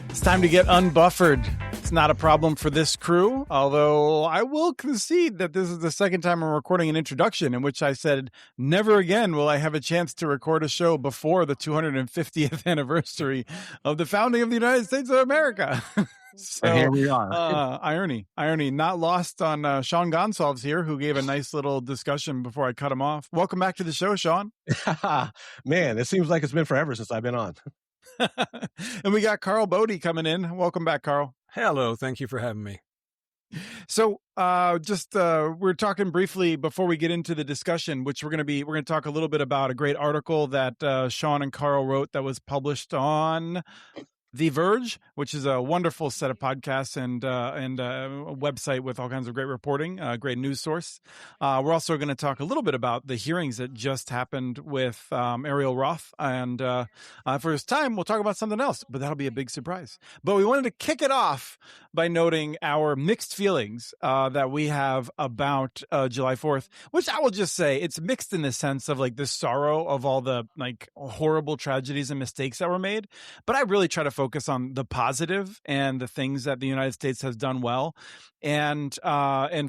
It's time to get unbuffered. It's not a problem for this crew, although I will concede that this is the second time I'm recording an introduction in which I said, never again will I have a chance to record a show before the 250th anniversary of the founding of the United States of America. So and here we are. Irony, not lost on Sean Gonsalves here, who gave a nice little discussion before I cut him off. Welcome back to the show, Sean. Man, it seems like it's been forever since I've been on. And we got Karl Bodie coming in. Welcome back, Karl. Hello. Thank you for having me. So we're talking briefly before we get into the discussion, which we're going to talk a little bit about a great article that Sean and Karl wrote that was published on The Verge, which is a wonderful set of podcasts and a website with all kinds of great reporting, great news source. We're also going to talk a little bit about the hearings that just happened with Ariel Roth. And for this time, we'll talk about something else, but that'll be a big surprise. But we wanted to kick it off by noting our mixed feelings that we have about July 4th, which I will just say it's mixed in the sense of like the sorrow of all the like horrible tragedies and mistakes that were made. But I really try to focus on the positive and the things that the United States has done well. And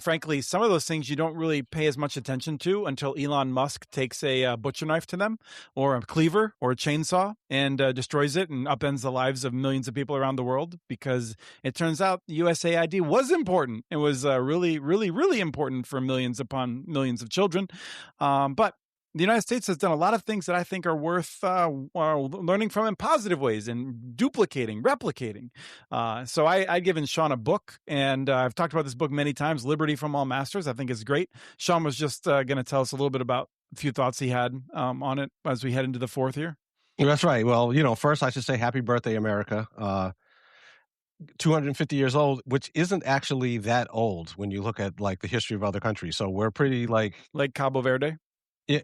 frankly, some of those things you don't really pay as much attention to until Elon Musk takes a butcher knife to them or a cleaver or a chainsaw and destroys it and upends the lives of millions of people around the world, because it turns out USAID was important. It was really, really, really important for millions upon millions of children. But the United States has done a lot of things that I think are worth learning from in positive ways and duplicating, replicating. So I've given Sean a book, and I've talked about this book many times, Liberty from All Masters. I think it's great. Sean was just going to tell us a little bit about a few thoughts he had on it as we head into the fourth year. That's right. Well, first I should say happy birthday, America. 250 years old, which isn't actually that old when you look at like the history of other countries. So we're pretty like Cabo Verde.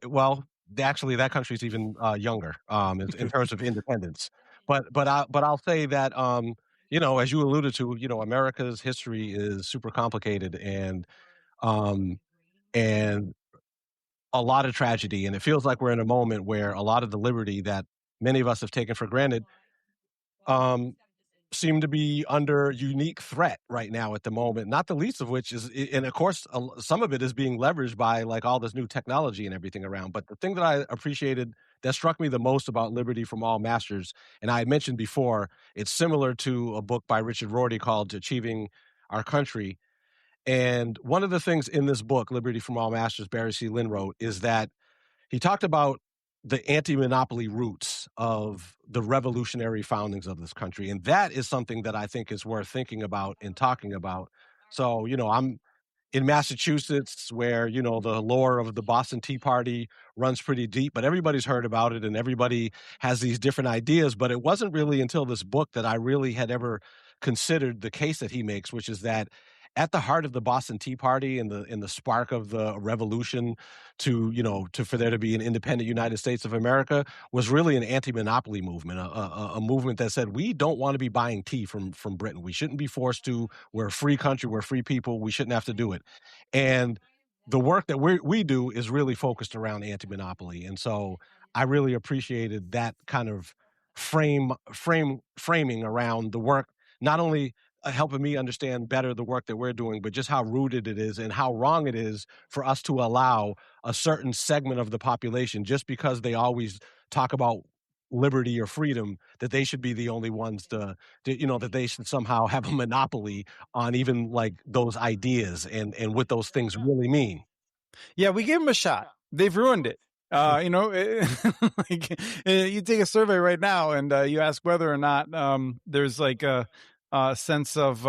Well, actually, that country is even younger in terms of independence. But I'll say that as you alluded to, America's history is super complicated and a lot of tragedy, and it feels like we're in a moment where a lot of the liberty that many of us have taken for granted seem to be under unique threat right now at the moment, not the least of which is, and of course, some of it is being leveraged by like all this new technology and everything around. But the thing that I appreciated that struck me the most about Liberty from All Masters, and I had mentioned before, it's similar to a book by Richard Rorty called Achieving Our Country. And one of the things in this book, Liberty from All Masters, Barry C. Lynn wrote, is that he talked about the anti-monopoly roots of the revolutionary foundings of this country. And that is something that I think is worth thinking about and talking about. So, I'm in Massachusetts where, the lore of the Boston Tea Party runs pretty deep, but everybody's heard about it and everybody has these different ideas. But it wasn't really until this book that I really had ever considered the case that he makes, which is that at the heart of the Boston Tea Party and the spark of the revolution for there to be an independent United States of America was really an anti-monopoly movement, a movement that said we don't want to be buying tea from Britain. We shouldn't be forced to. We're a free country. We're free people. We shouldn't have to do it. And the work that we do is really focused around anti-monopoly. And so I really appreciated that kind of framing around the work, not only helping me understand better the work that we're doing, but just how rooted it is and how wrong it is for us to allow a certain segment of the population, just because they always talk about liberty or freedom, that they should be the only ones that they should somehow have a monopoly on even like those ideas and what those things really mean. Yeah, we gave them a shot. They've ruined it. You take a survey right now and you ask whether or not there's like a sense of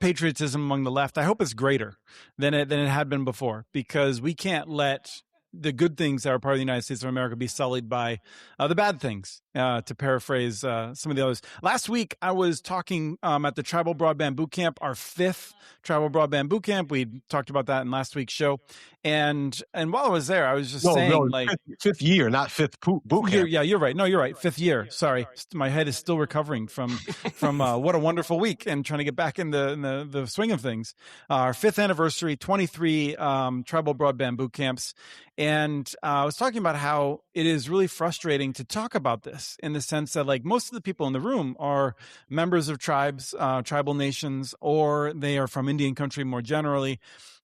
patriotism among the left. I hope it's greater than it had been before, because we can't let the good things that are part of the United States of America be sullied by the bad things. to paraphrase some of the others. Last week, I was talking at the Tribal Broadband Bootcamp, our 5th Tribal Broadband Bootcamp. We talked about that in last week's show. And while I was there, I was just saying, like, fifth year, not fifth boot camp. Yeah, you're right. No, you're right. 5th year. Sorry, my head is still recovering from what a wonderful week and trying to get back in the swing of things. Our 5th anniversary, 23 Tribal Broadband Boot Camps, and I was talking about how it is really frustrating to talk about this in the sense that, like, most of the people in the room are members of tribes, tribal nations, or they are from Indian country more generally,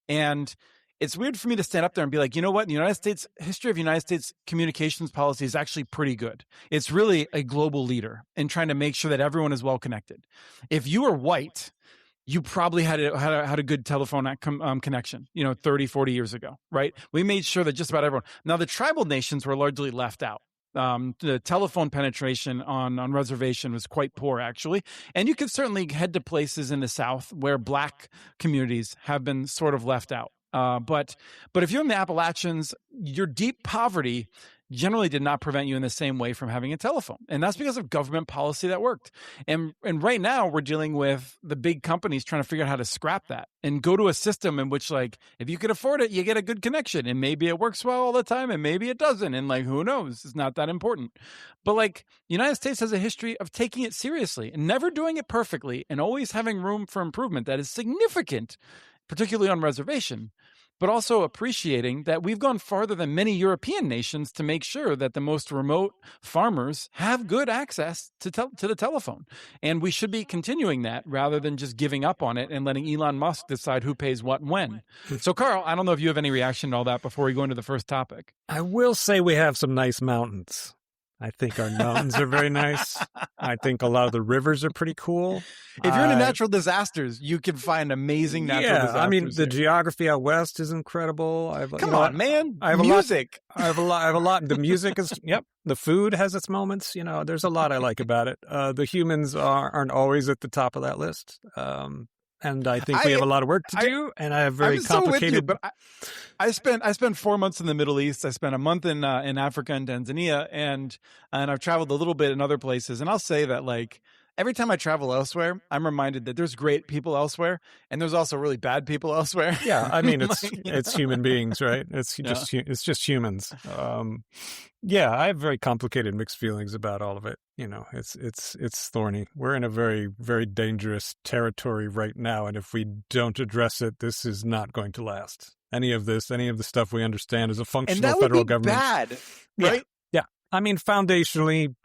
and it's weird for me to stand up there and be like, you know what? The United States history of United States communications policy is actually pretty good. It's really a global leader in trying to make sure that everyone is well connected. If you were white, you probably had a good telephone connection, 30, 40 years ago, right? We made sure that just about everyone. Now, the tribal nations were largely left out. The telephone penetration on reservation was quite poor, actually. And you could certainly head to places in the South where Black communities have been sort of left out. But if you're in the Appalachians, your deep poverty generally did not prevent you in the same way from having a telephone. And that's because of government policy that worked. And right now we're dealing with the big companies trying to figure out how to scrap that and go to a system in which, like, if you could afford it, you get a good connection, and maybe it works well all the time and maybe it doesn't. And, like, who knows? It's not that important. But, like, the United States has a history of taking it seriously and never doing it perfectly and always having room for improvement that is significant, particularly on reservation, but also appreciating that we've gone farther than many European nations to make sure that the most remote farmers have good access to the telephone. And we should be continuing that rather than just giving up on it and letting Elon Musk decide who pays what and when. So, Karl, I don't know if you have any reaction to all that before we go into the first topic. I will say we have some nice mountains. I think our mountains are very nice. I think a lot of the rivers are pretty cool. If you're into natural disasters, you can find amazing natural disasters. I mean, the geography out west is incredible. Come on, man. I have music. I have a lot. The music is, yep. The food has its moments. There's a lot I like about it. The humans aren't always at the top of that list. And I think we have a lot of work to do, and I have very complicated. So with you, but I spent 4 months in the Middle East. I spent a month in Africa and Tanzania, and I've traveled a little bit in other places. And I'll say that, like, every time I travel elsewhere, I'm reminded that there's great people elsewhere, and there's also really bad people elsewhere. Yeah, I mean, it's human beings, right? It's just humans. Yeah, I have very complicated mixed feelings about all of it. It's thorny. We're in a very, very dangerous territory right now, and if we don't address it, this is not going to last. Any of the stuff we understand as a functional federal government. And that would be bad, right? Yeah. I mean, foundationally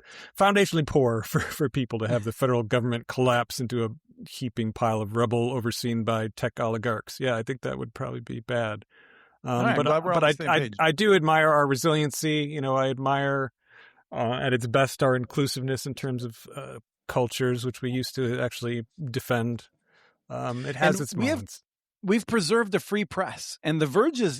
poor for people to have the federal government collapse into a heaping pile of rubble overseen by tech oligarchs. Yeah, I think that would probably be bad. I do admire our resiliency. I admire at its best our inclusiveness in terms of cultures, which we used to actually defend. It has its moments. We've preserved the free press, and The Verge has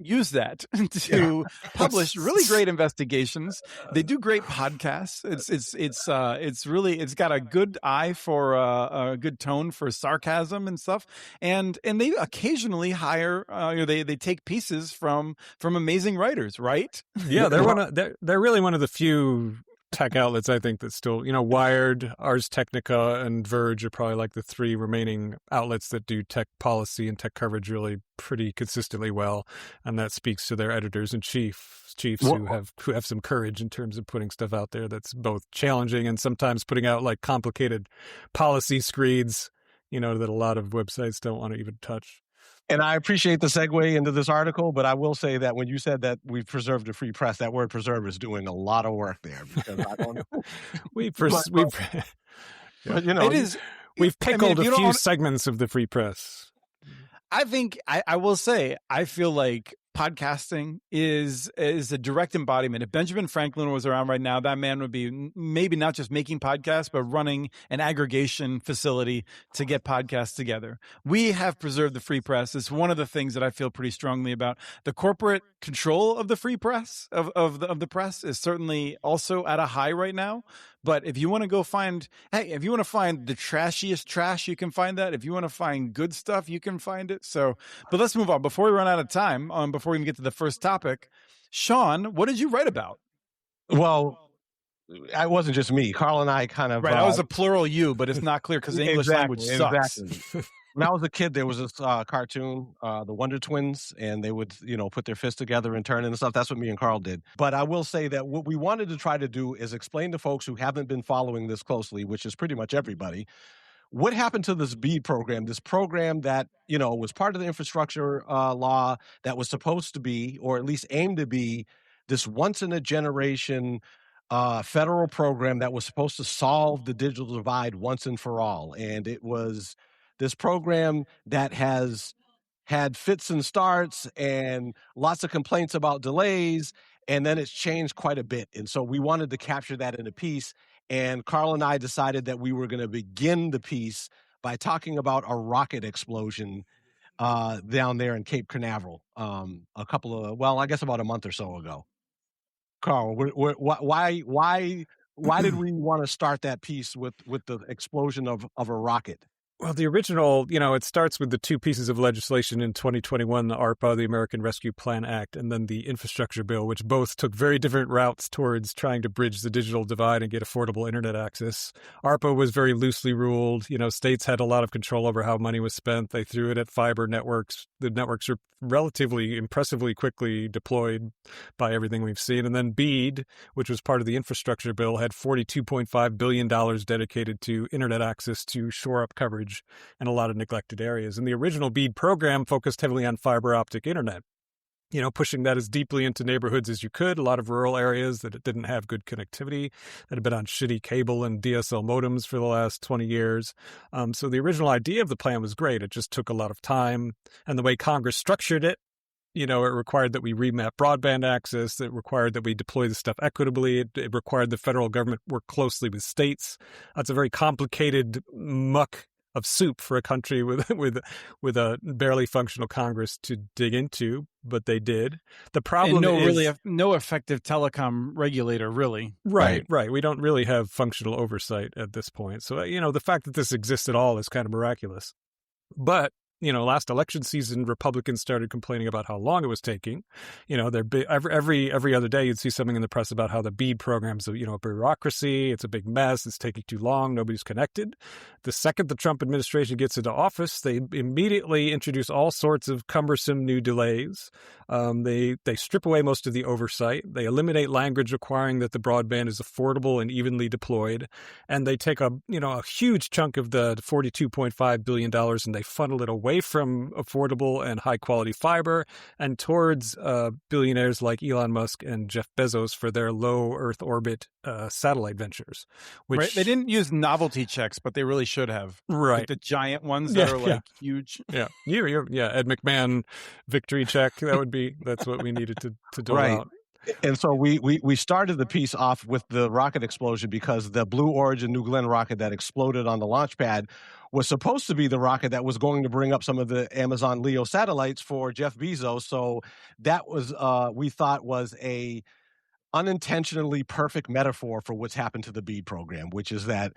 used that to publish really great investigations. They do great podcasts. It's got a good eye for a good tone for sarcasm and stuff. And they occasionally hire, they take pieces from amazing writers, right? Yeah, they're really one of the few tech outlets, I think, that still, Wired, Ars Technica, and Verge are probably like the 3 remaining outlets that do tech policy and tech coverage really pretty consistently well, and that speaks to their editors and chiefs who have some courage in terms of putting stuff out there that's both challenging and sometimes putting out like complicated policy screeds, that a lot of websites don't want to even touch. And I appreciate the segue into this article, but I will say that when you said that we've preserved the free press, that word preserve is doing a lot of work there, because I don't know. We've pickled a few segments of the free press. I think I will say, I feel like podcasting is a direct embodiment. If Benjamin Franklin was around right now, that man would be maybe not just making podcasts, but running an aggregation facility to get podcasts together. We have preserved the free press. It's one of the things that I feel pretty strongly about. The corporate control of the free press, of the press, is certainly also at a high right now. But if you want to find the trashiest trash, you can find that. If you want to find good stuff, you can find it. So, but let's move on before we run out of time. Before we even get to the first topic, Sean, what did you write about? Well, it wasn't just me. Carl and I kind of Right, that was a plural you, but it's not clear because the English language sucks. exactly. When I was a kid, there was this cartoon, the Wonder Twins, and they would, put their fists together and turn and stuff. That's what me and Carl did. But I will say that what we wanted to try to do is explain to folks who haven't been following this closely, which is pretty much everybody, what happened to this BEAD program, this program that, was part of the infrastructure law that was supposed to be, or at least aimed to be, this once in a generation federal program that was supposed to solve the digital divide once and for all. And it was this program that has had fits and starts and lots of complaints about delays, and then it's changed quite a bit. And so we wanted to capture that in a piece. And Carl and I decided that we were going to begin the piece by talking about a rocket explosion down there in Cape Canaveral I guess about a month or so ago. Carl, why did we want to start that piece with the explosion of a rocket? Well, the original, it starts with the two pieces of legislation in 2021, the ARPA, the American Rescue Plan Act, and then the infrastructure bill, which both took very different routes towards trying to bridge the digital divide and get affordable internet access. ARPA was very loosely ruled. States had a lot of control over how money was spent. They threw it at fiber networks. The networks are relatively impressively quickly deployed by everything we've seen. And then BEAD, which was part of the infrastructure bill, had $42.5 billion dedicated to internet access to shore up coverage in a lot of neglected areas. And the original BEAD program focused heavily on fiber optic internet, pushing that as deeply into neighborhoods as you could, a lot of rural areas that didn't have good connectivity, that had been on shitty cable and DSL modems for the last 20 years. So the original idea of the plan was great. It just took a lot of time. And the way Congress structured it, it required that we remap broadband access. It required that we deploy the stuff equitably. It required the federal government work closely with states. That's a very complicated muck of soup for a country with a barely functional Congress to dig into, but they did. The problem is no effective telecom regulator, really. Right. We don't really have functional oversight at this point. So, the fact that this exists at all is kind of miraculous. But last election season, Republicans started complaining about how long it was taking. Every other day you'd see something in the press about how the BEAD program's a bureaucracy. It's a big mess. It's taking too long. Nobody's connected. The second the Trump administration gets into office, they immediately introduce all sorts of cumbersome new delays. They strip away most of the oversight. They eliminate language requiring that the broadband is affordable and evenly deployed. And they take a huge chunk of the $42.5 billion and they funnel it away from affordable and high-quality fiber and towards billionaires like Elon Musk and Jeff Bezos for their low Earth orbit satellite ventures. Which, right. They didn't use novelty checks, but they really should have. Right. Like the giant ones that are huge. Yeah. Ed McMahon victory check. That's what we needed to dole out. And so we started the piece off with the rocket explosion because the Blue Origin New Glenn rocket that exploded on the launch pad was supposed to be the rocket that was going to bring up some of the Amazon LEO satellites for Jeff Bezos. So that was, we thought, was a unintentionally perfect metaphor for what's happened to the BEAD program, which is that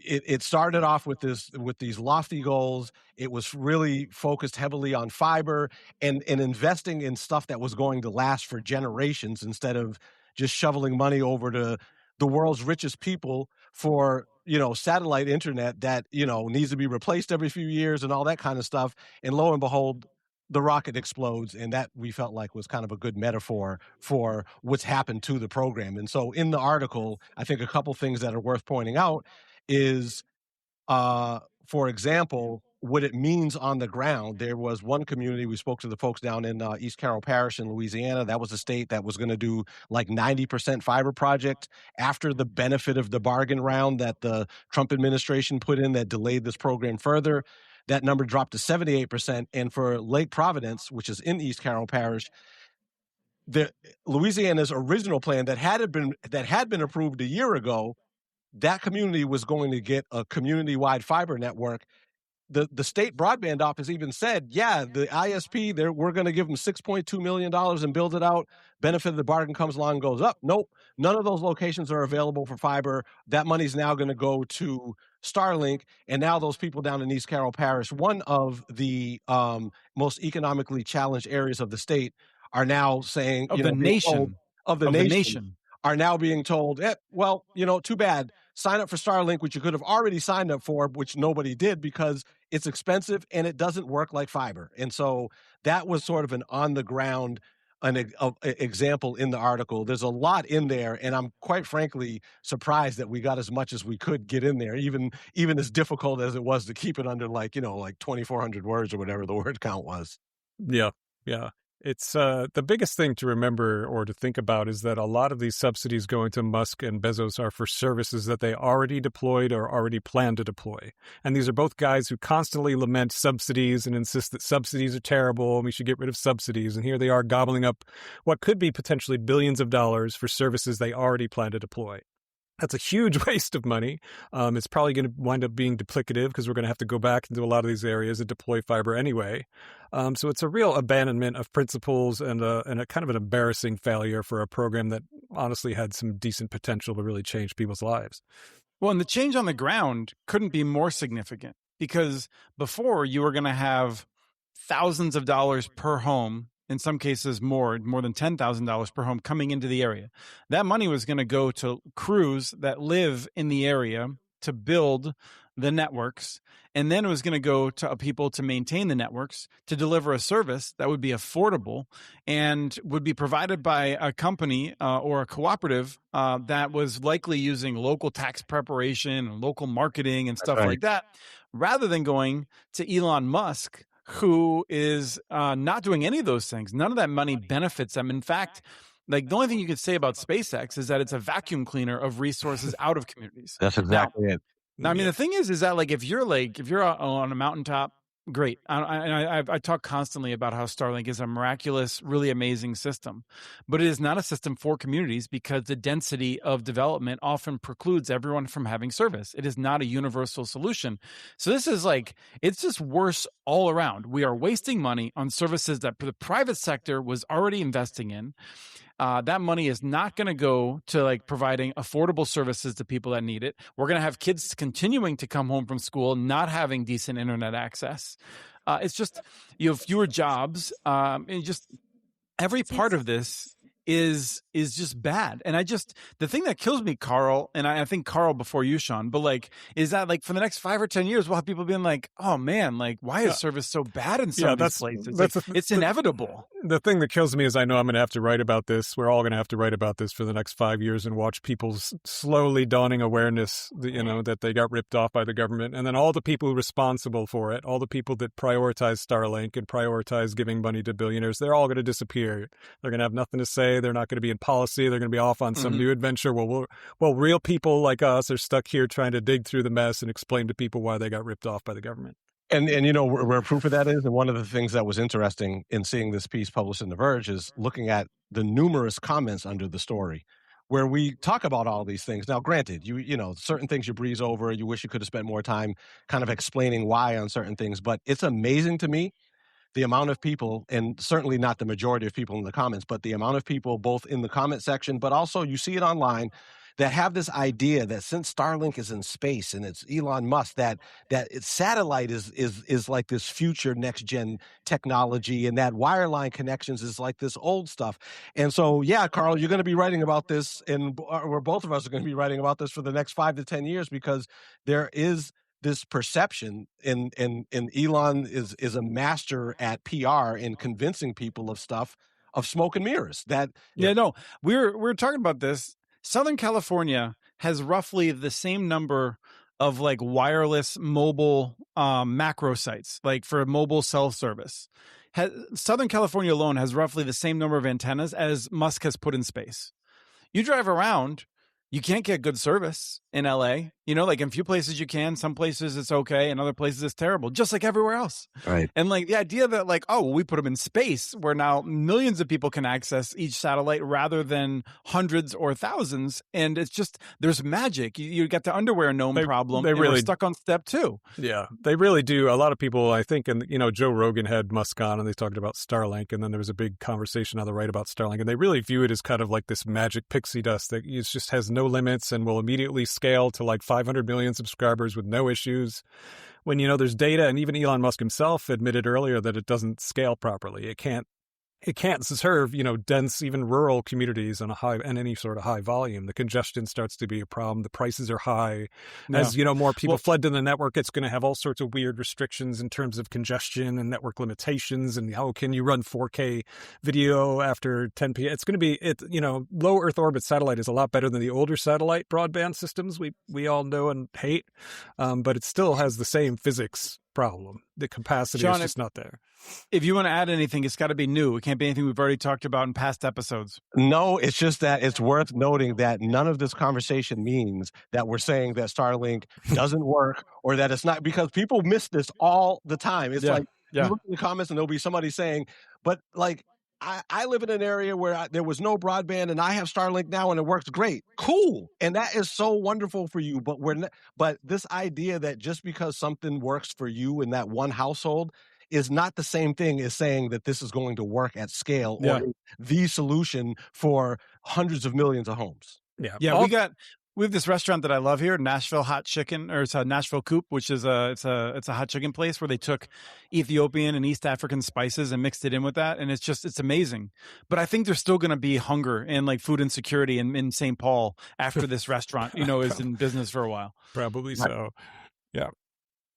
it started off with these lofty goals. It was really focused heavily on fiber and investing in stuff that was going to last for generations instead of just shoveling money over to the world's richest people for, satellite internet that, needs to be replaced every few years and all that kind of stuff. And lo and behold, the rocket explodes, and that we felt like was kind of a good metaphor for what's happened to the program. And so in the article, I think a couple things that are worth pointing out is, for example, what it means on the ground. There was one community, we spoke to the folks down in East Carroll Parish in Louisiana. That was a state that was going to do like 90% fiber project after the benefit of the bargain round that the Trump administration put in that delayed this program further. That number dropped to 78%. And for Lake Providence, which is in East Carroll Parish, Louisiana's original plan that had been approved a year ago, that community was going to get a community-wide fiber network. The state broadband office even said, the ISP, we're going to give them $6.2 million and build it out. Benefit of the bargain comes along and goes up. Nope, none of those locations are available for fiber. That money's now going to go to Starlink. And now those people down in East Carroll Parish, one of the most economically challenged areas of the state, are now saying— Of the nation. are now being told, well, too bad. Sign up for Starlink, which you could have already signed up for, which nobody did because it's expensive and it doesn't work like fiber. And so that was sort of an on the ground example in the article. There's a lot in there, and I'm quite frankly surprised that we got as much as we could get in there, even as difficult as it was to keep it under like 2,400 words or whatever the word count was. Yeah. It's the biggest thing to remember or to think about is that a lot of these subsidies going to Musk and Bezos are for services that they already deployed or already plan to deploy. And these are both guys who constantly lament subsidies and insist that subsidies are terrible and we should get rid of subsidies. And here they are gobbling up what could be potentially billions of dollars for services they already plan to deploy. That's a huge waste of money. It's probably going to wind up being duplicative because we're going to have to go back into a lot of these areas and deploy fiber anyway. So it's a real abandonment of principles and a kind of an embarrassing failure for a program that honestly had some decent potential to really change people's lives. Well, and the change on the ground couldn't be more significant because before you were going to have thousands of dollars per home, in some cases more than $10,000 per home coming into the area. That money was going to go to crews that live in the area to build the networks. And then it was going to go to people to maintain the networks, to deliver a service that would be affordable and would be provided by a company or a cooperative that was likely using local tax preparation and local marketing and stuff like that, rather than going to Elon Musk, who is not doing any of those things. None of that money benefits them. In fact, like the only thing you could say about SpaceX is that it's a vacuum cleaner of resources out of communities. That's exactly it. Now, I mean, the thing is that like if you're on a mountaintop, great. I talk constantly about how Starlink is a miraculous, really amazing system, but it is not a system for communities because the density of development often precludes everyone from having service. It is not a universal solution. So this is like, it's just worse all around. We are wasting money on services that the private sector was already investing in. That money is not going to go to like providing affordable services to people that need it. We're going to have kids continuing to come home from school not having decent internet access. It's just you have fewer jobs, and just every part of this is just bad. And the thing that kills me, Karl, and I think Karl before you, Sean, but like, is that like for the next 5 or 10 years, we'll have people being like, oh man, like why is service so bad in some of these places? It's inevitable. The thing that kills me is I know I'm going to have to write about this. We're all going to have to write about this for the next 5 years and watch people's slowly dawning awareness that, that they got ripped off by the government. And then all the people responsible for it, all the people that prioritize Starlink and prioritize giving money to billionaires, they're all going to disappear. They're going to have nothing to say. They're not going to be in policy. They're going to be off on some new adventure. Well, real people like us are stuck here trying to dig through the mess and explain to people why they got ripped off by the government. And where proof of that is, and one of the things that was interesting in seeing this piece published in The Verge is looking at the numerous comments under the story where we talk about all these things. Now, granted, certain things you breeze over, you wish you could have spent more time kind of explaining why on certain things, but it's amazing to me the amount of people, and certainly not the majority of people in the comments, but the amount of people both in the comment section, but also you see it online, that have this idea that since Starlink is in space and it's Elon Musk, that its satellite is like this future next gen technology, and that wireline connections is like this old stuff. And so, yeah, Karl, you're going to be writing about this, and or both of us are going to be writing about this for the next 5 to 10 years because there is this perception, and Elon is a master at PR in convincing people of stuff, of smoke and mirrors. We're talking about this. Southern California has roughly the same number of like wireless mobile macro sites, like for mobile cell service. Southern California alone has roughly the same number of antennas as Musk has put in space. You drive around, you can't get good service in LA. Like in a few places you can, some places it's okay, and other places it's terrible, just like everywhere else. Right. And like the idea that like, oh, well, we put them in space where now millions of people can access each satellite rather than hundreds or thousands. And it's just, there's magic. You got the underwear gnome problem. They really, we're stuck on step 2. Yeah, they really do. A lot of people, I think, and Joe Rogan had Musk on and they talked about Starlink, and then there was a big conversation on the right about Starlink, and they really view it as kind of like this magic pixie dust that just has no limits and will immediately scale to like 500 million subscribers with no issues. When, there's data, and even Elon Musk himself admitted earlier that it doesn't scale properly. It can't it can't serve, dense, even rural communities on and any sort of high volume. The congestion starts to be a problem. The prices are high. Yeah. As, more people flood to the network, it's going to have all sorts of weird restrictions in terms of congestion and network limitations. And how can you run 4K video after 10 p.m.? It's going to be, low Earth orbit satellite is a lot better than the older satellite broadband systems we all know and hate. But it still has the same physics problem. The capacity is just not there. If you want to add anything, it's got to be new. It can't be anything we've already talked about in past episodes. No, it's just that it's worth noting that none of this conversation means that we're saying that Starlink doesn't work or that it's not, because people miss this all the time. It's you look in the comments and there'll be somebody saying, but like, I live in an area where there was no broadband and I have Starlink now and it works great. Cool. And that is so wonderful for you. But this idea that just because something works for you in that one household is not the same thing as saying that this is going to work at scale or the solution for hundreds of millions of homes. Yeah. We have this restaurant that I love here, Nashville Hot Chicken, or it's a Nashville Coop, which is it's a hot chicken place where they took Ethiopian and East African spices and mixed it in with that, and it's amazing. But I think there's still going to be hunger and like food insecurity in St. Paul after this restaurant, is in business for a while. Probably so. Yeah.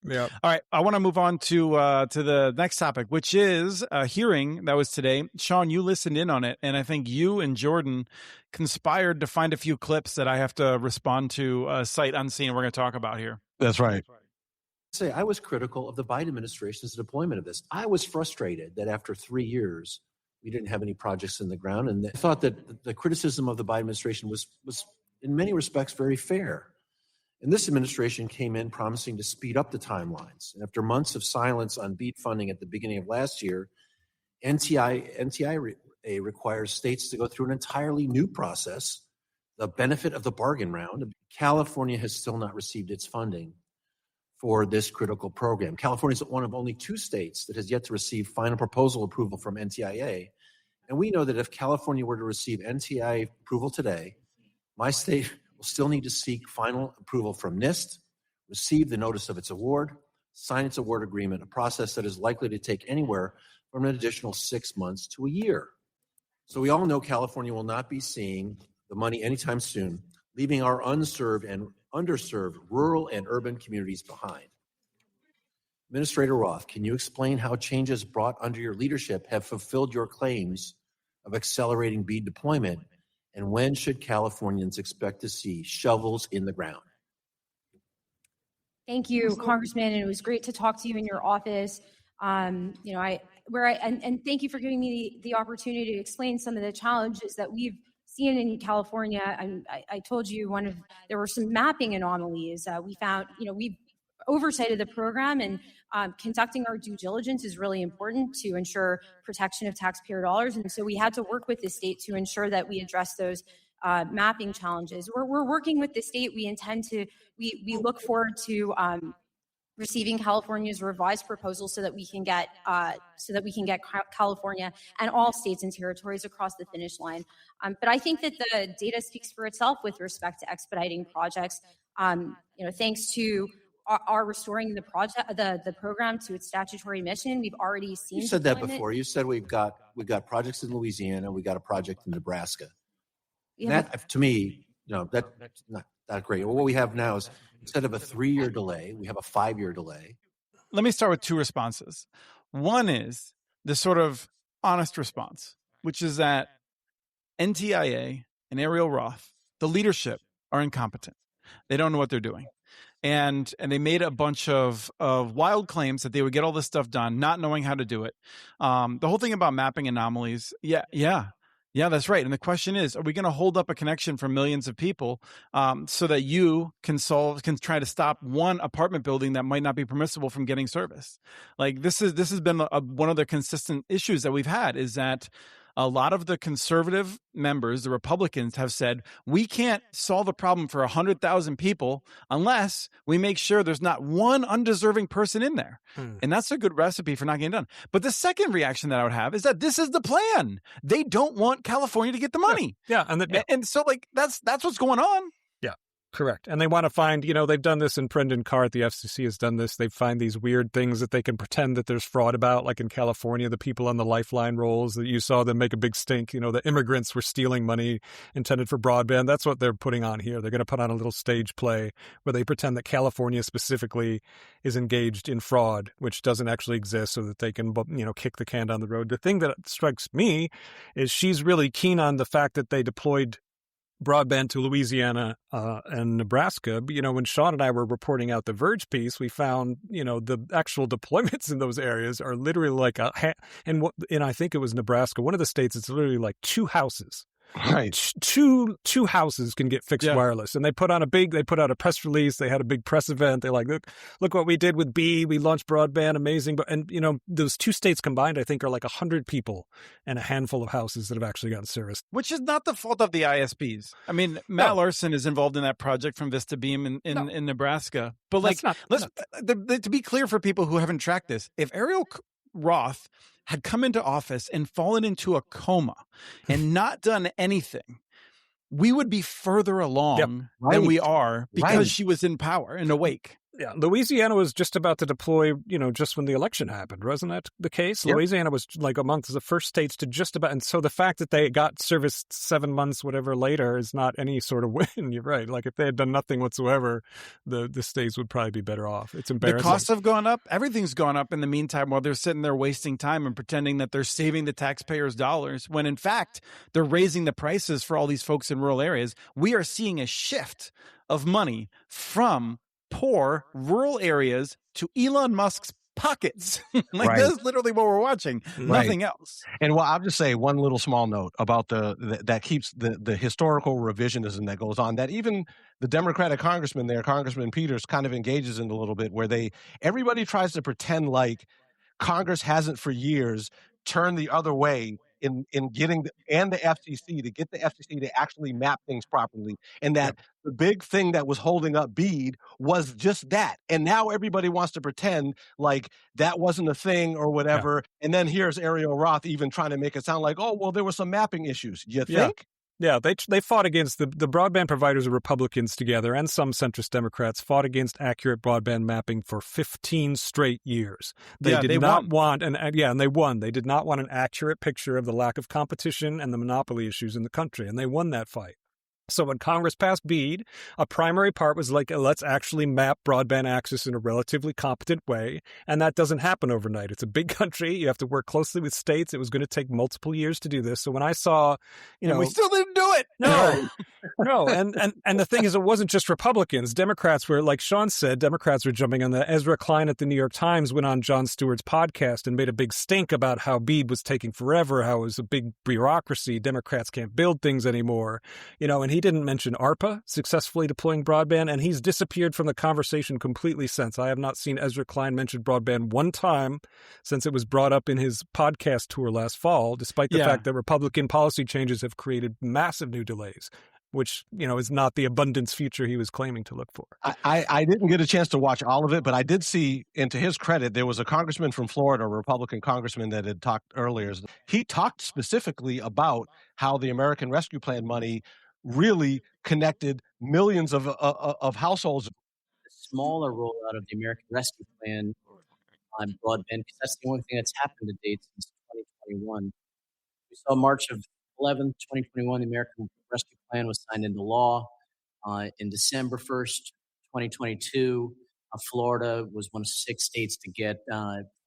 Yeah. All right. I want to move on to the next topic, which is a hearing that was today. Sean, you listened in on it, and I think you and Jordan conspired to find a few clips that I have to respond to sight unseen. We're going to talk about here. That's right. I was critical of the Biden administration's deployment of this. I was frustrated that after 3 years, we didn't have any projects in the ground, and I thought that the criticism of the Biden administration was in many respects very fair. And this administration came in promising to speed up the timelines. And after months of silence on BEAD funding at the beginning of last year, NTIA requires states to go through an entirely new process, the benefit of the bargain round. California has still not received its funding for this critical program. California is one of only 2 states that has yet to receive final proposal approval from NTIA. And we know that if California were to receive NTIA approval today, my state will still need to seek final approval from NIST, receive the notice of its award, sign its award agreement, a process that is likely to take anywhere from an additional 6 months to a year. So we all know California will not be seeing the money anytime soon, leaving our unserved and underserved rural and urban communities behind. Administrator Roth, can you explain how changes brought under your leadership have fulfilled your claims of accelerating BEAD deployment? And when should Californians expect to see shovels in the ground? Thank you, Congressman, and it was great to talk to you in your office. And thank you for giving me the opportunity to explain some of the challenges that we've seen in California. I told you there were some mapping anomalies. We found, we've oversight of the program, and conducting our due diligence is really important to ensure protection of taxpayer dollars. And so we had to work with the state to ensure that we address those mapping challenges. We're working with the state. We look forward to receiving California's revised proposal so that we can get California and all states and territories across the finish line. But I think that the data speaks for itself with respect to expediting projects. Thanks to our restoring the program to its statutory mission, we've already seen. You said that before. You said we've got projects in Louisiana, we got a project in Nebraska. Yeah. That, to me, that's not that great. Well, what we have now is, instead of a 3-year delay, we have a 5-year delay. Let me start with 2 responses. One is the sort of honest response, which is that NTIA and Ariel Roth, the leadership, are incompetent. They don't know what they're doing. And they made a bunch of wild claims that they would get all this stuff done, not knowing how to do it. The whole thing about mapping anomalies, yeah, that's right. And the question is, are we going to hold up a connection for millions of people so that you can try to stop one apartment building that might not be permissible from getting service? Like this has been one of the consistent issues that we've had, is that a lot of the conservative members, the Republicans, have said, we can't solve a problem for 100,000 people unless we make sure there's not one undeserving person in there. And that's a good recipe for not getting done. But the second reaction that I would have is that this is the plan. They don't want California to get the money. Yeah. And so like that's what's going on. Yeah. Correct. And they want to find, they've done this in Brendan Carr at the FCC has done this. They find these weird things that they can pretend that there's fraud about, like in California, the people on the Lifeline rolls that you saw them make a big stink. The immigrants were stealing money intended for broadband. That's what they're putting on here. They're going to put on a little stage play where they pretend that California specifically is engaged in fraud, which doesn't actually exist, so that they can, kick the can down the road. The thing that strikes me is she's really keen on the fact that they deployed broadband to Louisiana and Nebraska. When Sean and I were reporting out the Verge piece, we found, the actual deployments in those areas are literally like and I think it was Nebraska, one of the states, it's literally like 2 houses. Right. Two houses can get fixed wireless. And they put out a press release. They had a big press event. They're like, look what we did with BEAD. We launched broadband. Amazing. And those 2 states combined, I think, are like 100 people and a handful of houses that have actually gotten service. Which is not the fault of the ISPs. I mean, Matt Larson is involved in that project from Vista Beam in Nebraska. But to be clear for people who haven't tracked this, if Ariel Roth had come into office and fallen into a coma and not done anything, we would be further along than we are because she was in power and awake. Yeah, Louisiana was just about to deploy, just when the election happened. Wasn't that the case? Yep. Louisiana was like amongst the first states to just about. And so the fact that they got service 7 months, whatever later is not any sort of win. You're right. Like if they had done nothing whatsoever, the states would probably be better off. It's embarrassing. The costs have gone up. Everything's gone up in the meantime while they're sitting there wasting time and pretending that they're saving the taxpayers' dollars when in fact they're raising the prices for all these folks in rural areas. We are seeing a shift of money from poor rural areas to Elon Musk's pockets. That's literally what we're watching. Nothing else. And I'll just say one little small note about that keeps the historical revisionism that goes on, that even the Democratic congressman there, Congressman Peters, kind of engages in a little bit, where everybody tries to pretend like Congress hasn't for years turned the other way in getting the FCC to get the FCC to actually map things properly, and that the big thing that was holding up BEAD was just that. And now everybody wants to pretend like that wasn't a thing or whatever. Yeah. And then here's Ariel Roth even trying to make it sound like, oh, well, there were some mapping issues. You think? Yeah, they fought against the broadband providers of Republicans together, and some centrist Democrats fought against accurate broadband mapping for 15 straight years. They did not want and they won. They did not want an accurate picture of the lack of competition and the monopoly issues in the country, and they won that fight. So when Congress passed BEAD, a primary part was like, let's actually map broadband access in a relatively competent way. And that doesn't happen overnight. It's a big country. You have to work closely with states. It was going to take multiple years to do this. So when I saw, and we still didn't do it. No. And the thing is, it wasn't just Republicans. Democrats were, like Sean said, Democrats were jumping on that. Ezra Klein at the New York Times went on Jon Stewart's podcast and made a big stink about how BEAD was taking forever, how it was a big bureaucracy. Democrats can't build things anymore, and he didn't mention ARPA successfully deploying broadband, and he's disappeared from the conversation completely since. I have not seen Ezra Klein mention broadband one time since it was brought up in his podcast tour last fall, despite the fact that Republican policy changes have created massive new delays, which, is not the abundance future he was claiming to look for. I didn't get a chance to watch all of it, but I did see, and to his credit, there was a congressman from Florida, a Republican congressman that had talked earlier. He talked specifically about how the American Rescue Plan money really connected millions of households. The smaller rollout of the American Rescue Plan on broadband, because that's the only thing that's happened to date since 2021. We saw March of 11th, 2021, the American Rescue Plan was signed into law. In December 1st, 2022, Florida was one of 6 states to get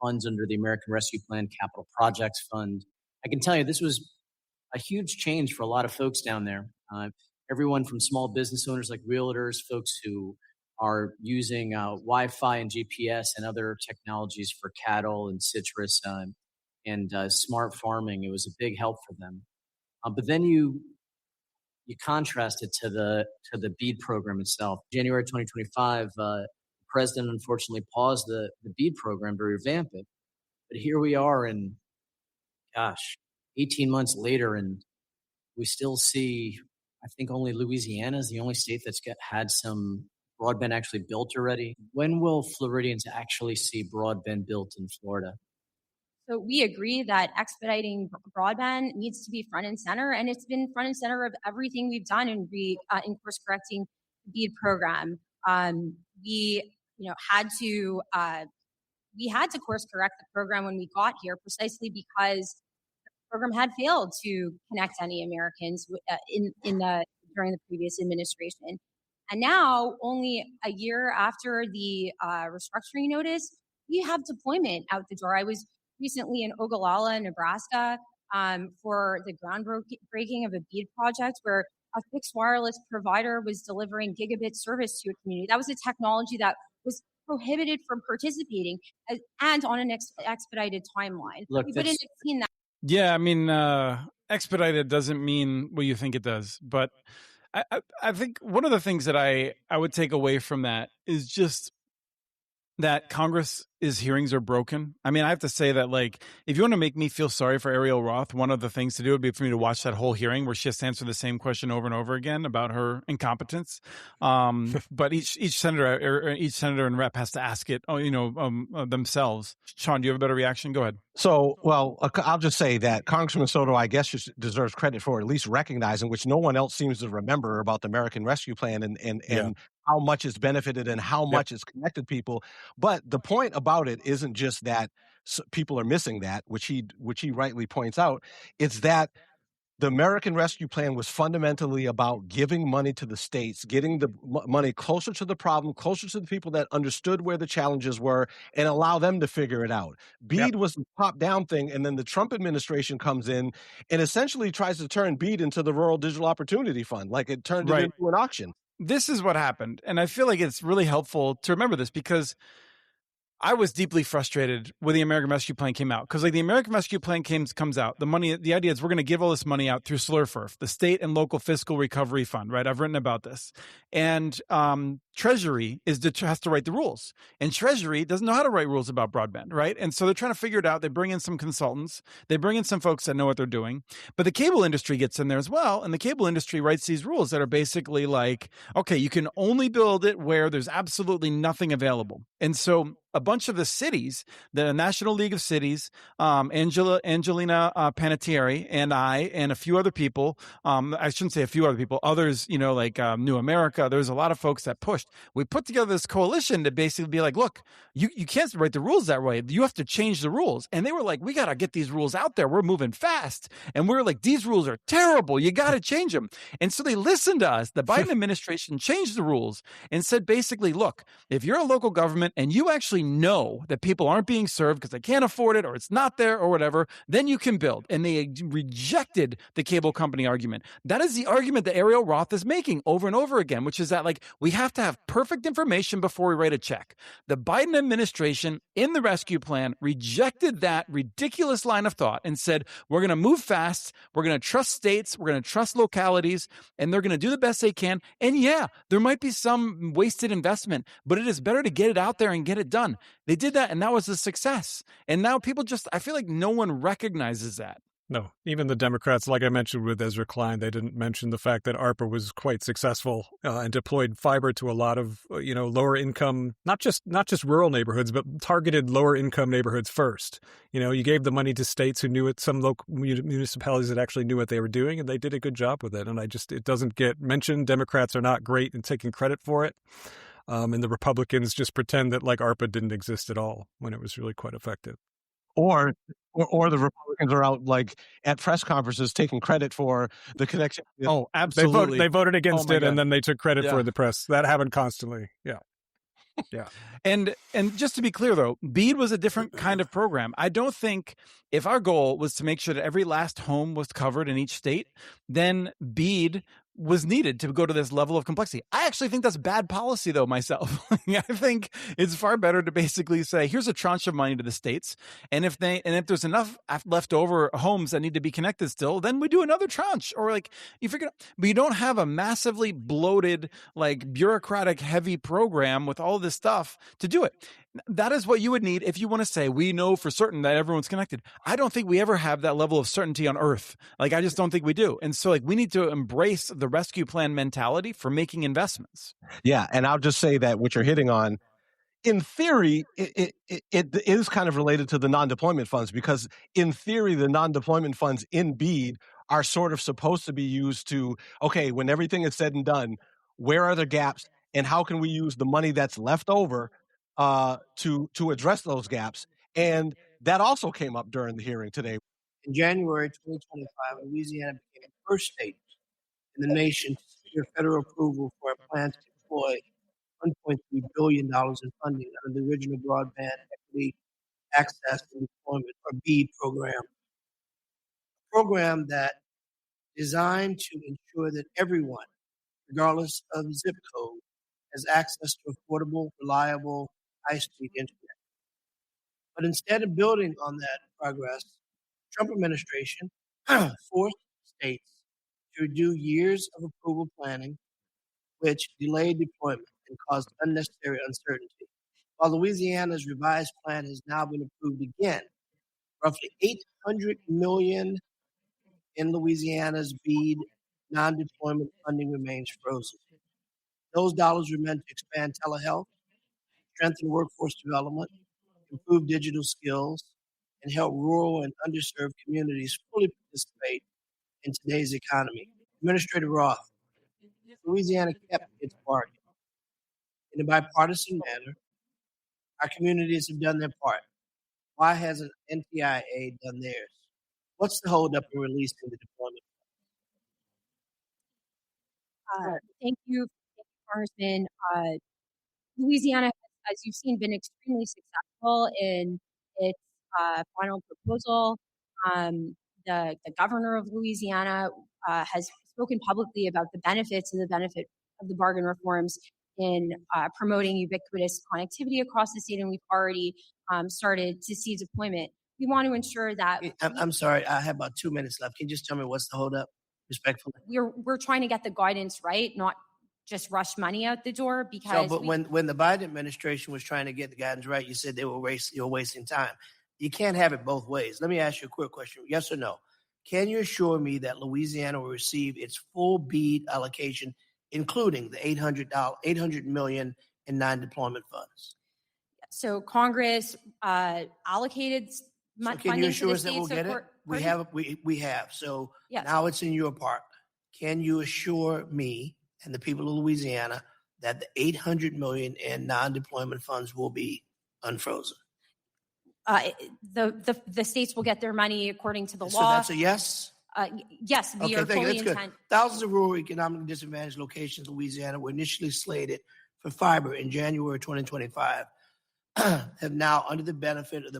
funds under the American Rescue Plan Capital Projects Fund. I can tell you this was a huge change for a lot of folks down there. Everyone from small business owners like realtors, folks who are using Wi-Fi and GPS and other technologies for cattle and citrus and smart farming. It was a big help for them. But then you contrast it to the BEAD program itself. January 2025, the president unfortunately paused the BEAD program to revamp it. But here we are in, 18 months later, and we still see, I think only Louisiana is the only state that's had some broadband actually built already. When will Floridians actually see broadband built in Florida? So we agree that expediting broadband needs to be front and center, and it's been front and center of everything we've done in course correcting BEAD program, we had to course correct the program when we got here, precisely because the program had failed to connect any Americans during the previous administration. And now, only a year after the restructuring notice, we have deployment out the door. I was recently in Ogallala, Nebraska, for the groundbreaking of a BEAD project where a fixed wireless provider was delivering gigabit service to a community. That was a technology that was prohibited from participating and on an expedited timeline. Look, we wouldn't have seen that. Yeah, I mean, expedited doesn't mean what you think it does, but I think one of the things that I would take away from that is just that Congress's hearings are broken. I mean, I have to say that, like, if you want to make me feel sorry for Ariel Roth, one of the things to do would be for me to watch that whole hearing where she has to answer the same question over and over again about her incompetence. But each senator and rep has to ask it, themselves. Sean, do you have a better reaction? Go ahead. So, well, I'll just say that Congressman Soto, I guess, deserves credit for at least recognizing, which no one else seems to remember, about the American Rescue Plan and how much it's benefited and how much it's connected people. But the point about it isn't just that people are missing that, which he rightly points out. It's that the American Rescue Plan was fundamentally about giving money to the states, getting the money closer to the problem, closer to the people that understood where the challenges were, and allow them to figure it out. BEAD was the top-down thing, and then the Trump administration comes in and essentially tries to turn BEAD into the Rural Digital Opportunity Fund, like it turned it into an auction. This is what happened, and I feel like it's really helpful to remember this because I was deeply frustrated when the American Rescue Plan came out, because like the American Rescue Plan comes out, the idea is we're going to give all this money out through SLRFRF, the State and Local Fiscal Recovery Fund, right? I've written about this. And Treasury has to write the rules, and Treasury doesn't know how to write rules about broadband, right? And so they're trying to figure it out. They bring in some consultants, they bring in some folks that know what they're doing, but the cable industry gets in there as well. And the cable industry writes these rules that are basically like, okay, you can only build it where there's absolutely nothing available. And so a bunch of the cities, the National League of Cities, Angelina Panettiere and I, and a few other people, I shouldn't say a few other people, others, like New America, there's a lot of folks that pushed. We put together this coalition to basically be like, look, you can't write the rules that way. You have to change the rules. And they were like, we got to get these rules out there. We're moving fast. And we're like, these rules are terrible. You got to change them. And so they listened to us. The Biden administration changed the rules and said, basically, look, if you're a local government and you actually know that people aren't being served because they can't afford it or it's not there or whatever, then you can build. And they rejected the cable company argument. That is the argument that Ariel Roth is making over and over again, which is that, like, we have to have perfect information before we write a check. The Biden administration in the rescue plan rejected that ridiculous line of thought and said, we're going to move fast, we're going to trust states, we're going to trust localities, and they're going to do the best they can. And yeah, there might be some wasted investment, but it is better to get it out there and get it done. They did that, and that was a success. And now people I feel like no one recognizes that. No, even the Democrats, like I mentioned with Ezra Klein, they didn't mention the fact that ARPA was quite successful and deployed fiber to a lot of, lower income, not just rural neighborhoods, but targeted lower income neighborhoods first. You gave the money to states who knew it, some local municipalities that actually knew what they were doing, and they did a good job with it. And it doesn't get mentioned. Democrats are not great in taking credit for it. And the Republicans just pretend that like ARPA didn't exist at all when it was really quite effective. Or the Republicans are out like at press conferences taking credit for the connection. Oh, absolutely. They voted against it, and then they took credit for the press. That happened constantly. Yeah. Yeah. And just to be clear, though, BEAD was a different kind of program. I don't think if our goal was to make sure that every last home was covered in each state, then BEAD was needed to go to this level of complexity. I actually think that's bad policy, though, myself. I think it's far better to basically say, here's a tranche of money to the states, and if there's enough leftover homes that need to be connected still, then we do another tranche, or like you figure out. But you don't have a massively bloated, like bureaucratic heavy program with all this stuff to do it. That is what you would need if you want to say, we know for certain that everyone's connected. I don't think we ever have that level of certainty on Earth. Like, I just don't think we do. And so, like, we need to embrace the rescue plan mentality for making investments. Yeah. And I'll just say that what you're hitting on, in theory, it is kind of related to the non-deployment funds, because in theory, the non-deployment funds in BEAD are sort of supposed to be used to, okay, when everything is said and done, where are the gaps, and how can we use the money that's left over to address those gaps? And that also came up during the hearing today. In January 2025, Louisiana became the first state in the nation to secure federal approval for a plan to deploy $1.3 billion in funding under the original Broadband Equity, Access, and Deployment, or BEAD program. A program that designed to ensure that everyone, regardless of zip code, has access to affordable, reliable, high-speed internet. But instead of building on that progress, the Trump administration forced states to do years of approval planning, which delayed deployment and caused unnecessary uncertainty. While Louisiana's revised plan has now been approved again, roughly $800 million in Louisiana's BEAD non-deployment funding remains frozen. Those dollars were meant to expand telehealth, strengthen workforce development, improve digital skills, and help rural and underserved communities fully participate in today's economy. Administrator Roth, Louisiana kept its bargain. In a bipartisan manner, our communities have done their part. Why hasn't NTIA done theirs? What's the holdup in releasing the deployment? Thank you, Congressman. Louisiana, as you've seen, been extremely successful in its final proposal. The governor of Louisiana has spoken publicly about the benefits and the benefit of the bargain reforms in promoting ubiquitous connectivity across the state, and we've already started to see deployment. We want to ensure that. I'm sorry, I have about 2 minutes left. Can you just tell me what's the holdup, respectfully? We're trying to get the guidance right, not just rush money out the door, because. So, but when the Biden administration was trying to get the guidance right, you said they were wasting time. You can't have it both ways. Let me ask you a quick question: yes or no? Can you assure me that Louisiana will receive its full BEAD allocation, including the $800 million in non-deployment funds? So Congress allocated So can you assure us that we'll get it? We have. So yes. Now it's in your park. Can you assure me and the people of Louisiana that the $800 million in non-deployment funds will be unfrozen? The states will get their money according to the law. So that's a yes? Yes, we are fully intent. Good. Thousands of rural, economically disadvantaged locations in Louisiana were initially slated for fiber in January 2025, have now, under the benefit of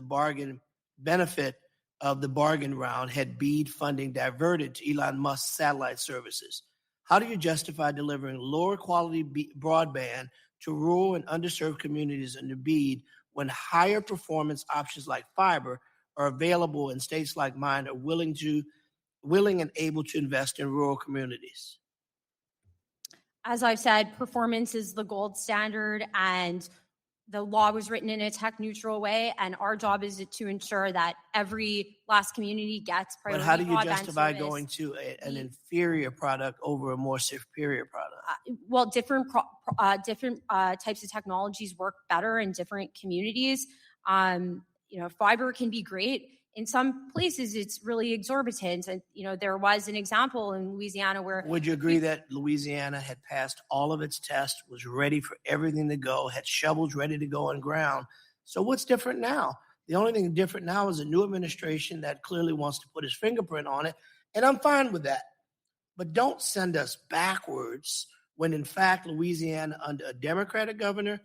the bargain round, had BEAD funding diverted to Elon Musk's satellite services. How do you justify delivering lower quality broadband to rural and underserved communities under BEAD when higher performance options like fiber are available in states like mine are willing and able to invest in rural communities? As I've said, performance is the gold standard, and the law was written in a tech-neutral way, and our job is to ensure that every last community gets priority. But how do you justify service. Going to an inferior product over a more superior product? Well, different types of technologies work better in different communities. Fiber can be great. In some places, it's really exorbitant. And, there was an example in Louisiana where. Would you agree that Louisiana had passed all of its tests, was ready for everything to go, had shovels ready to go on ground? So what's different now? The only thing different now is a new administration that clearly wants to put his fingerprint on it. And I'm fine with that. But don't send us backwards when, in fact, Louisiana, under a Democratic governor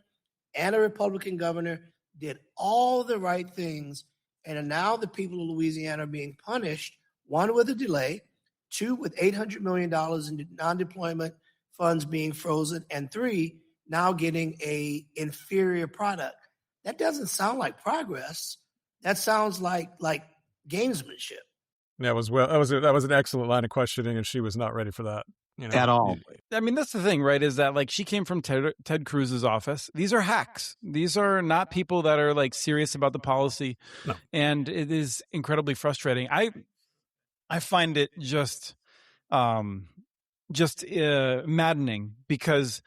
and a Republican governor, did all the right things. And now the people of Louisiana are being punished, one, with a delay, two, with $800 million in non-deployment funds being frozen, and three, now getting a inferior product. That doesn't sound like progress. That sounds like gamesmanship. That was an excellent line of questioning, and she was not ready for that. At all. I mean, that's the thing, right? Is that she came from Ted Cruz's office. These are hacks. These are not people that are serious about the policy. No. And it is incredibly frustrating. I find it just maddening, because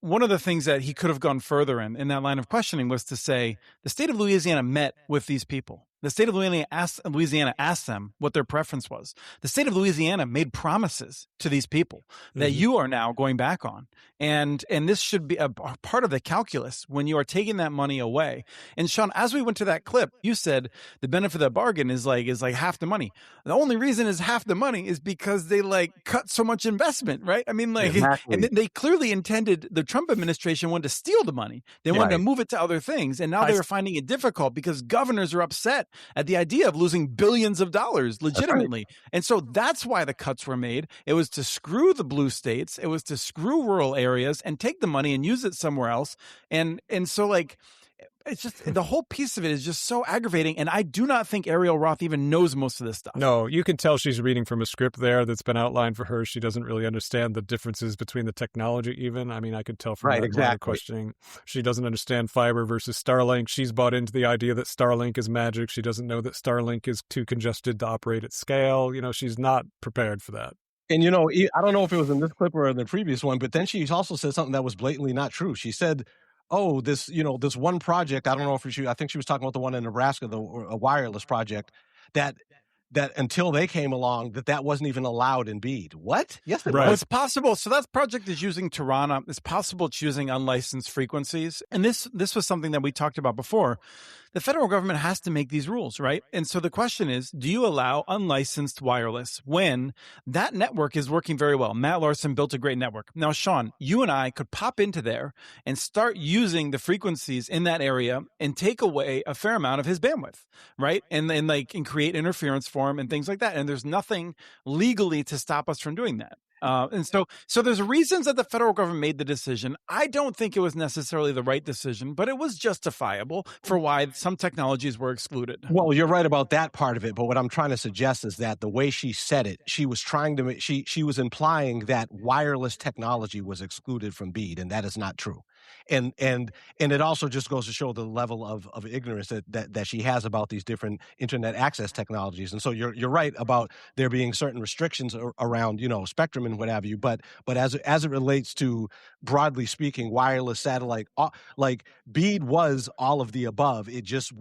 one of the things that he could have gone further in that line of questioning was to say the state of Louisiana met with these people. The state of Louisiana asked them what their preference was. The state of Louisiana made promises to these people that you are now going back on. And this should be a part of the calculus when you are taking that money away. And Sean, as we went to that clip, you said the benefit of the bargain is like half the money. The only reason is half the money is because they cut so much investment, right? I mean, Exactly. and they clearly intended, the Trump administration wanted to steal the money. They wanted to move it to other things. And now they are finding it difficult because governors are upset at the idea of losing billions of dollars legitimately. And so that's why the cuts were made. It was to screw the blue states. It was to screw rural areas and take the money and use it somewhere else. And so it's just, the whole piece of it is just so aggravating. And I do not think Ariel Roth even knows most of this stuff. No, you can tell she's reading from a script there that's been outlined for her. She doesn't really understand the differences between the technology even. I mean, I could tell from that line of questioning. She doesn't understand fiber versus Starlink. She's bought into the idea that Starlink is magic. She doesn't know that Starlink is too congested to operate at scale. She's not prepared for that. And, I don't know if it was in this clip or in the previous one, but then she also said something that was blatantly not true. She said, oh, this one project, I don't know if I think she was talking about the one in Nebraska, a wireless project, that until they came along, that wasn't even allowed in BEAD. What? Yes, it was. Well, it's possible. So that project is using Tirana. It's possible it's using unlicensed frequencies. And this was something that we talked about before. The federal government has to make these rules, right? And so the question is, do you allow unlicensed wireless when that network is working very well? Matt Larson built a great network. Now, Sean, you and I could pop into there and start using the frequencies in that area and take away a fair amount of his bandwidth, right? And create interference for him and things like that. And there's nothing legally to stop us from doing that. And so there's reasons that the federal government made the decision. I don't think it was necessarily the right decision, but it was justifiable for why some technologies were excluded. Well, you're right about that part of it. But what I'm trying to suggest is that the way she said it, she was trying to she was implying that wireless technology was excluded from BEAD, and that is not true. And it also just goes to show the level of ignorance that she has about these different internet access technologies. And so you're right about there being certain restrictions around spectrum and what have you. But as it relates to, broadly speaking, wireless satellite, like BEAD was all of the above. It just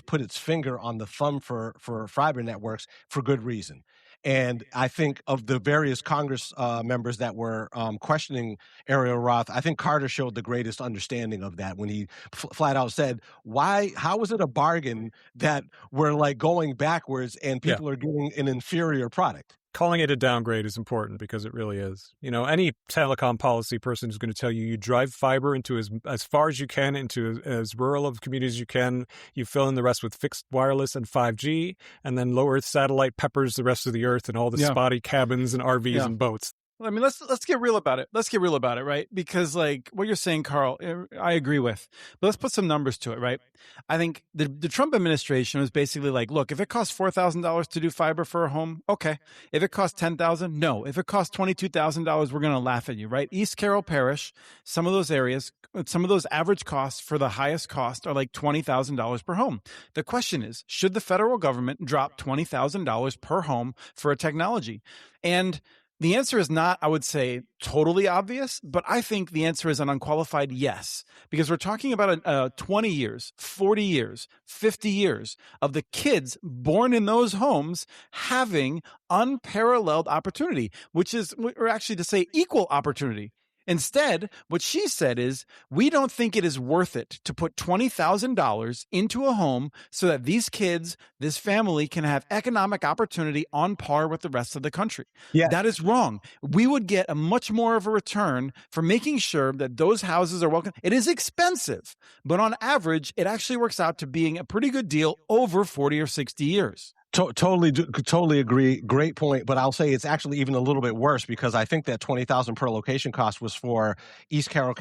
put its finger on the thumb for fiber networks for good reason. And I think of the various Congress members that were questioning Ariel Roth, I think Carter showed the greatest understanding of that when he flat out said, how is it a bargain that we're going backwards and people are getting an inferior product? Calling it a downgrade is important because it really is. Any telecom policy person is going to tell you drive fiber into as far as you can, into as rural of communities as you can. You fill in the rest with fixed wireless and 5G, and then low Earth satellite peppers the rest of the Earth and all the spotty cabins and RVs and boats. I mean, let's get real about it. Let's get real about it, right? Because what you're saying, Karl, I agree with. But let's put some numbers to it, right? I think the Trump administration was basically look, if it costs $4,000 to do fiber for a home, okay. If it costs $10,000, no. If it costs $22,000, we're going to laugh at you, right? East Carroll Parish, some of those areas, some of those average costs for the highest cost are $20,000 per home. The question is, should the federal government drop $20,000 per home for a technology? And the answer is not, I would say, totally obvious, but I think the answer is an unqualified yes, because we're talking about 20 years, 40 years, 50 years of the kids born in those homes having unparalleled opportunity, or actually to say equal opportunity. Instead, what she said is, we don't think it is worth it to put $20,000 into a home so that these kids, this family, can have economic opportunity on par with the rest of the country. Yeah. That is wrong. We would get a much more of a return for making sure that those houses are welcome. It is expensive, but on average, it actually works out to being a pretty good deal over 40 or 60 years. Totally agree. Great point. But I'll say it's actually even a little bit worse because I think that $20,000 per location cost was for East Carroll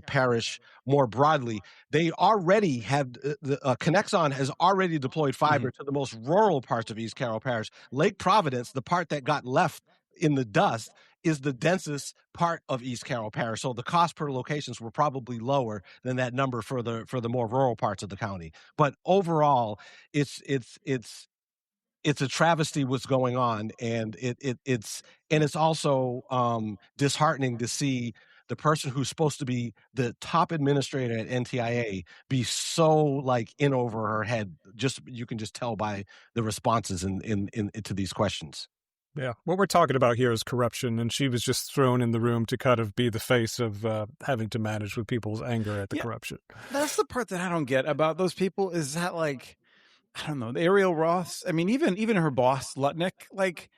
Parish more broadly. They already have Connexon has already deployed fiber to the most rural parts of East Carroll Parish. Lake Providence, the part that got left in the dust, is the densest part of East Carroll Parish. So the cost per locations were probably lower than that number for the more rural parts of the county. But overall, it's a travesty what's going on, and it's also disheartening to see the person who's supposed to be the top administrator at NTIA be so like in over her head. Just you can just tell by the responses to these questions. Yeah, what we're talking about here is corruption, and she was just thrown in the room to kind of be the face of having to manage with people's anger at the corruption. That's the part that I don't get about those people is that, like, I don't know, the Ariel Roths. I mean, even her boss Lutnick, like,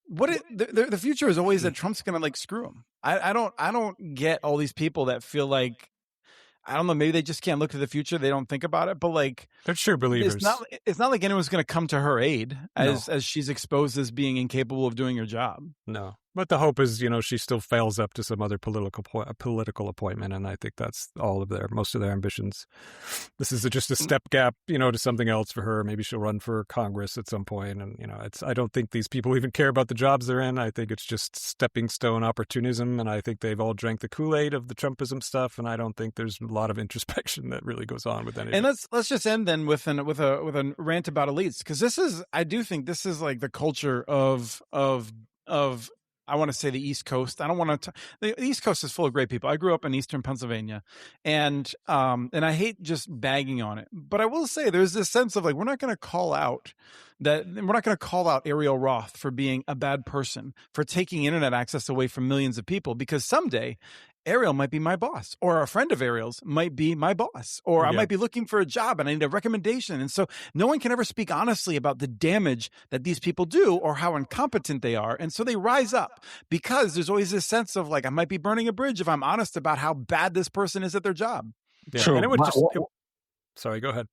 the future is always that Trump's gonna like screw him. I don't get all these people that feel like, I don't know, maybe they just can't look to the future. They don't think about it, but like they're true believers. It's not like anyone's going to come to her aid as she's exposed as being incapable of doing her job. No, but the hope is, she still fails up to some other political appointment, and I think that's most of their ambitions. This is just a stepgap, to something else for her. Maybe she'll run for Congress at some point, and I don't think these people even care about the jobs they're in. I think it's just stepping stone opportunism, and I think they've all drank the Kool-Aid of the Trumpism stuff, and I don't think there's a lot of introspection that really goes on with any. And let's just end then with a rant about elites, because I do think this is like the culture of I want to say the East Coast. I don't want to. The East Coast is full of great people. I grew up in Eastern Pennsylvania, and I hate just bagging on it, but I will say there's this sense of like we're not going to call out Ariel Roth for being a bad person, for taking internet access away from millions of people, because someday Ariel might be my boss, or a friend of Ariel's might be my boss, or I might be looking for a job and I need a recommendation. And so no one can ever speak honestly about the damage that these people do or how incompetent they are. And so they rise up because there's always this sense of like, I might be burning a bridge if I'm honest about how bad this person is at their job. Yeah. True. And sorry, go ahead.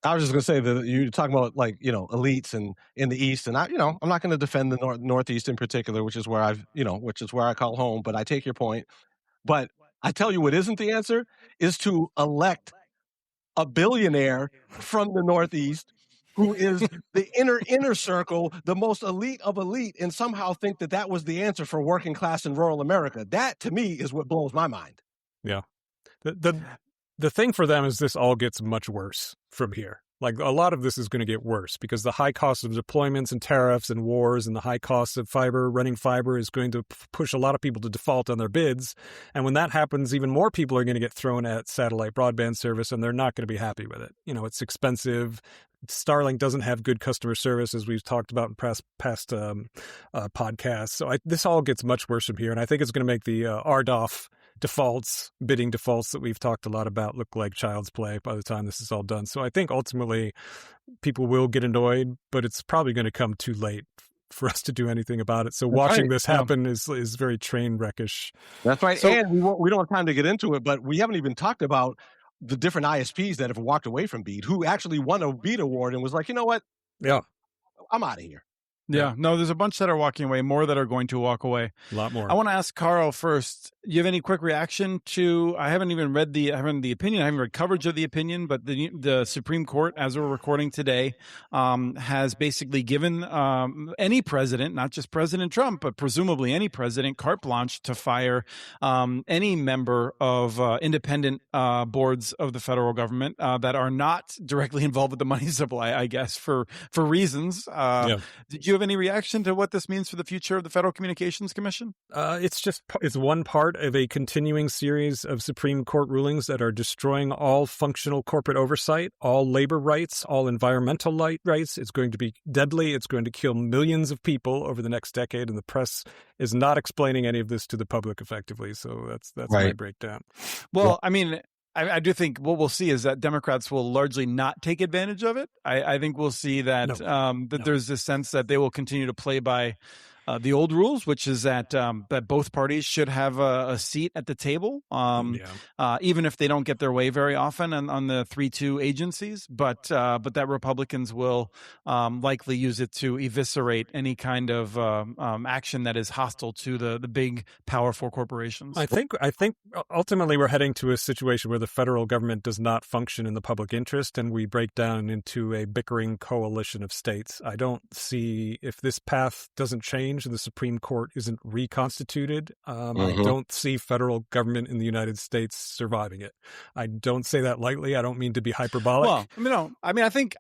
I was just going to say that you're talking about like, elites and in the East, and I'm not going to defend the Northeast in particular, which is where I call home, but I take your point. But I tell you what isn't the answer is to elect a billionaire from the Northeast who is the inner circle, the most elite of elite, and somehow think that was the answer for working class in rural America. That, to me, is what blows my mind. Yeah. The thing for them is this all gets much worse from here. Like, a lot of this is going to get worse because the high cost of deployments and tariffs and wars and the high cost of running fiber is going to push a lot of people to default on their bids. And when that happens, even more people are going to get thrown at satellite broadband service, and they're not going to be happy with it. It's expensive. Starlink doesn't have good customer service, as we've talked about in past podcasts. So this all gets much worse from here. And I think it's going to make the RDOF bidding defaults that we've talked a lot about look like child's play by the time this is all done. So I think ultimately people will get annoyed, but it's probably going to come too late for us to do anything about it. So watching this happen is very train wreckish. That's right. So, and we don't have time to get into it, but we haven't even talked about the different ISPs that have walked away from BEAD, who actually won a BEAD award and was like, you know what? Yeah, I'm out of here. Yeah, no, there's a bunch that are walking away, more that are going to walk away. A lot more. I want to ask Karl first. Do you have any quick reaction to, I haven't read the opinion, I haven't read coverage of the opinion, but the Supreme Court, as we're recording today, has basically given any president, not just President Trump, but presumably any president, carte blanche to fire any member of independent boards of the federal government that are not directly involved with the money supply, I guess, for reasons. Did you have any reaction to what this means for the future of the Federal Communications Commission? It's one part of a continuing series of Supreme Court rulings that are destroying all functional corporate oversight, all labor rights, all environmental rights. It's going to be deadly. It's going to kill millions of people over the next decade, and the press is not explaining any of this to the public effectively. So that's right. My breakdown. Well, I mean, I do think what we'll see is that Democrats will largely not take advantage of it. I think we'll see that there's this sense that they will continue to play by the old rules, which is that both parties should have a seat at the table, even if they don't get their way very often on the 3-2 agencies. But that Republicans will likely use it to eviscerate any kind of action that is hostile to the big, powerful corporations. I think ultimately we're heading to a situation where the federal government does not function in the public interest, and we break down into a bickering coalition of states. I don't see, if this path doesn't change and the Supreme Court isn't reconstituted, I don't see federal government in the United States surviving it. I don't say that lightly. I don't mean to be hyperbolic. Well, I think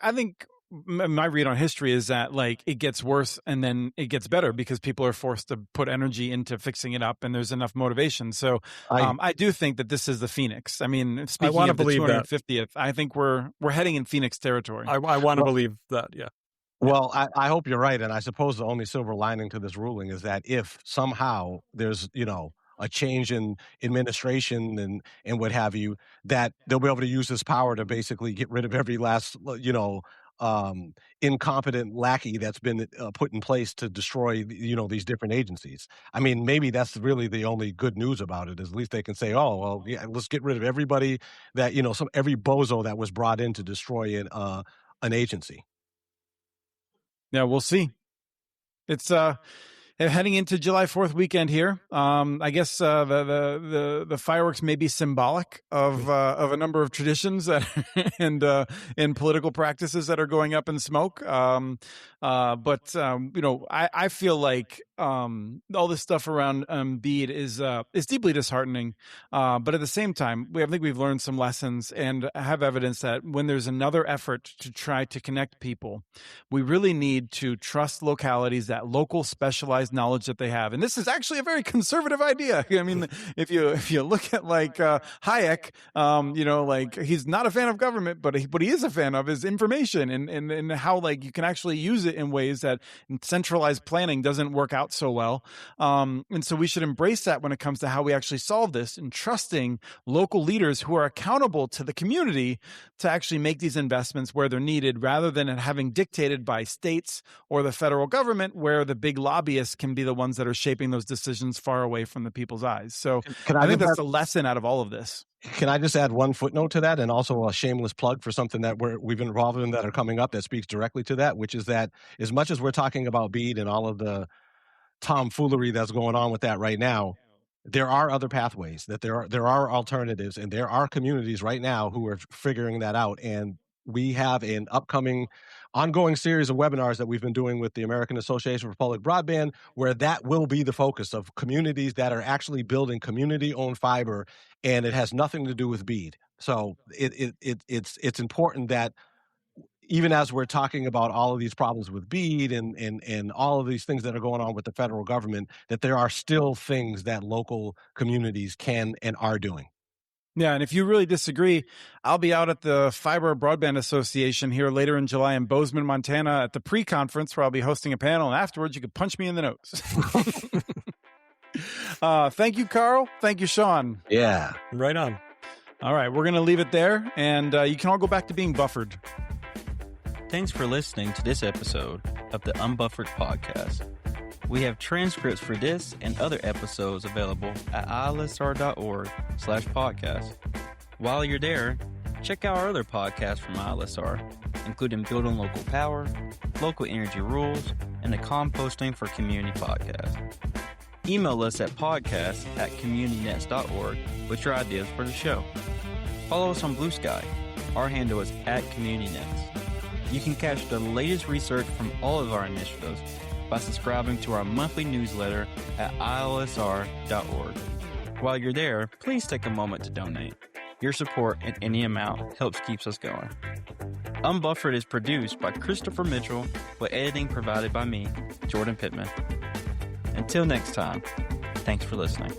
my read on history is that like it gets worse and then it gets better because people are forced to put energy into fixing it up, and there's enough motivation. So I do think that this is the Phoenix. I mean, speaking of the 250th, I think we're heading in Phoenix territory. I want to believe that, yeah. Well, I hope you're right, and I suppose the only silver lining to this ruling is that if somehow there's, a change in administration and what have you, that they'll be able to use this power to basically get rid of every last, incompetent lackey that's been put in place to destroy, these different agencies. I mean, maybe that's really the only good news about it, is at least they can say, oh, well, yeah, let's get rid of everybody that, every bozo that was brought in to destroy an agency. Yeah, we'll see. It's heading into July 4th weekend here. I guess the fireworks may be symbolic of a number of traditions that and political practices that are going up in smoke. But I feel like all this stuff around BEAD is deeply disheartening. But at the same time, I think we've learned some lessons and have evidence that when there's another effort to try to connect people, we really need to trust localities, that local specialized knowledge that they have. And this is actually a very conservative idea. I mean, if you look at like Hijack, like he's not a fan of government, but he is a fan of his information and how like you can actually use it in ways that centralized planning doesn't work out so well. And so we should embrace that when it comes to how we actually solve this, and trusting local leaders who are accountable to the community to actually make these investments where they're needed, rather than having dictated by states or the federal government, where the big lobbyists can be the ones that are shaping those decisions far away from the people's eyes. So I think that's the lesson out of all of this. Can I just add one footnote to that, and also a shameless plug for something that we've been involved in that are coming up that speaks directly to that, which is that as much as we're talking about BEAD and all of the tomfoolery that's going on with that right now, there are other pathways, that there are alternatives, and there are communities right now who are figuring that out. And we have an upcoming ongoing series of webinars that we've been doing with the American Association for Public Broadband, where that will be the focus of communities that are actually building community-owned fiber, and it has nothing to do with BEAD. So it's important that even as we're talking about all of these problems with BEAD and all of these things that are going on with the federal government, that there are still things that local communities can and are doing. Yeah, and if you really disagree, I'll be out at the Fiber Broadband Association here later in July in Bozeman, Montana at the pre-conference, where I'll be hosting a panel, and afterwards you can punch me in the nose. Thank you, Karl. Thank you, Sean. Yeah. Right on. All right, we're going to leave it there, and you can all go back to being buffered. Thanks for listening to this episode of the Unbuffered podcast. We have transcripts for this and other episodes available at ilsr.org/podcast. While you're there, check out our other podcasts from ILSR, including Building Local Power, Local Energy Rules, and the Composting for Community podcast. Email us at podcast@communitynets.org with your ideas for the show. Follow us on Blue Sky. Our handle is @CommunityNets. You can catch the latest research from all of our initiatives by subscribing to our monthly newsletter at ilsr.org. While you're there, please take a moment to donate. Your support in any amount helps keep us going. Unbuffered is produced by Christopher Mitchell, with editing provided by me, Jordan Pittman. Until next time, thanks for listening.